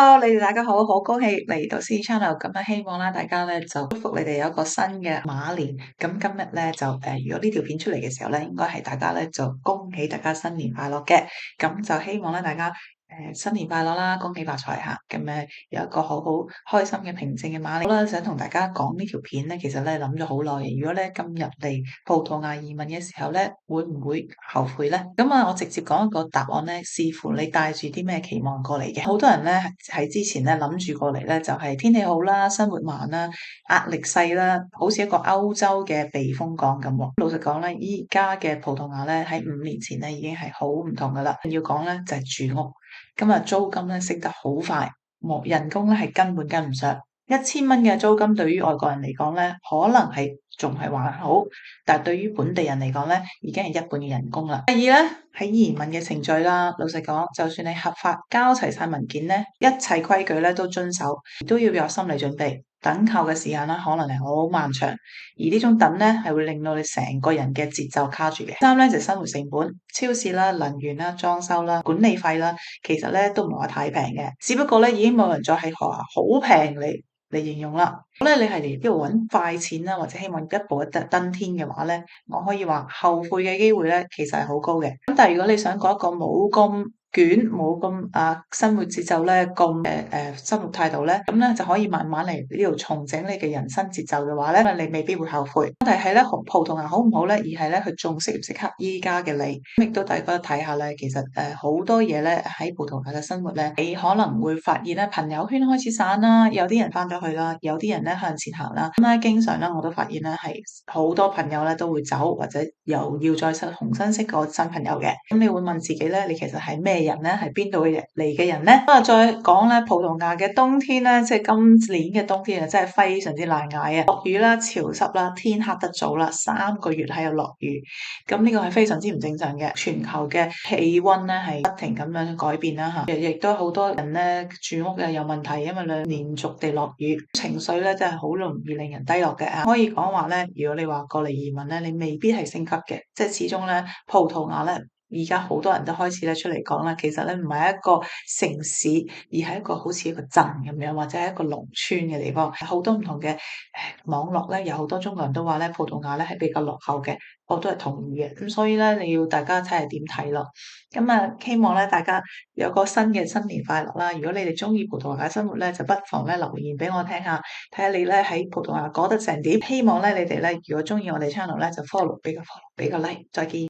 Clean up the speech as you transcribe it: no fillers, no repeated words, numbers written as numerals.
Hello，你哋大家好，好高興嚟到 C Channel，咁啊希望啦大家咧就祝福你哋有一個新嘅馬年。咁今日咧就如果呢條片出嚟嘅時候咧，應該係大家咧就恭喜大家新年快樂嘅。咁就希望咧大家新年快樂啦，恭喜發財吓。咁有一個好開心嘅平靜嘅馬年。好啦，想同大家講呢條片咧，其實咧諗咗好耐。如果咧今日嚟葡萄牙移民嘅時候咧，會唔會後悔咧？咁啊，我直接講一個答案咧，視乎你帶住啲咩期望過嚟嘅。好多人咧喺之前咧諗住過嚟咧，就係天氣好啦，生活慢啦，壓力細啦，好似一個歐洲嘅避風港咁。老實講咧，依家嘅葡萄牙咧喺5年前咧已經係好唔同噶啦。要講咧就係住屋。今日租金咧升得好快，人工咧係根本跟唔上。1000蚊嘅租金對於外國人嚟講咧，可能係仲係還好，但係對於本地人嚟講咧，已經係一半嘅人工啦。第二咧，喺移民嘅程序啦，老實講，就算你合法交齊晒文件咧，一切規矩咧都遵守，都要有心理準備。等候嘅時間啦，可能係好漫長，而呢種等咧係會令到你成個人嘅節奏卡住嘅。三咧就係生活成本，超市啦、能源啦、裝修啦、管理費啦，其實咧都唔係話太平嘅，只不過咧已經冇人再係話好平嚟形容啦。咁咧你係嚟呢度揾快錢啦，或者希望一步一登天嘅話咧，我可以話後悔嘅機會咧其實係好高嘅。咁但係如果你想過一個冇咁捲冇咁生活節奏咧，咁生活態度咧，咁咧就可以慢慢嚟呢度重整你嘅人生節奏嘅話咧，你未必會後悔。但係咧，葡萄牙好唔好咧？而係咧佢仲適唔適合依家嘅你。咁亦都大家睇下咧，其實好多嘢咧喺葡萄牙嘅生活咧，你可能會發現咧朋友圈開始散啦，有啲人翻咗去啦，有啲人咧向前行啦。咁咧經常咧我都發現咧係好多朋友咧都會走，或者又要再重新識個新朋友嘅。咁你會問自己咧，你其實係咩人咧？係邊度嘅人嚟嘅人咧？咁啊，再講咧，葡萄牙嘅冬天咧，即係今年嘅冬天啊，真係非常之難捱啊！落雨啦，潮濕啦，天黑得早啦，3個月喺度落雨，咁呢個係非常之唔正常嘅。全球嘅氣溫咧係不停咁樣改變啦嚇，亦都好多人咧住屋嘅有問題，因為連續地落雨，情緒咧真係好容易令人低落嘅啊！可以講話咧，如果你話過嚟移民咧，你未必係升級嘅，即係始終咧葡萄牙咧。而家好多人都開始咧出嚟講啦，其實咧唔係一個城市，而係一個好似一個鎮咁樣，或者係一個農村嘅地方。好多唔同嘅網絡咧，有好多中國人都話咧，葡萄牙咧係比較落後嘅，我都係同意嘅。咁所以咧，你要大家睇下點睇咯。咁啊，希望咧大家有個新嘅新年快樂啦！如果你哋中意葡萄牙嘅生活咧，就不妨咧留言俾我聽下，睇下你咧喺葡萄牙過得成點。希望咧你哋咧如果中意我哋 channel 咧，就 follow 俾個 like。再見。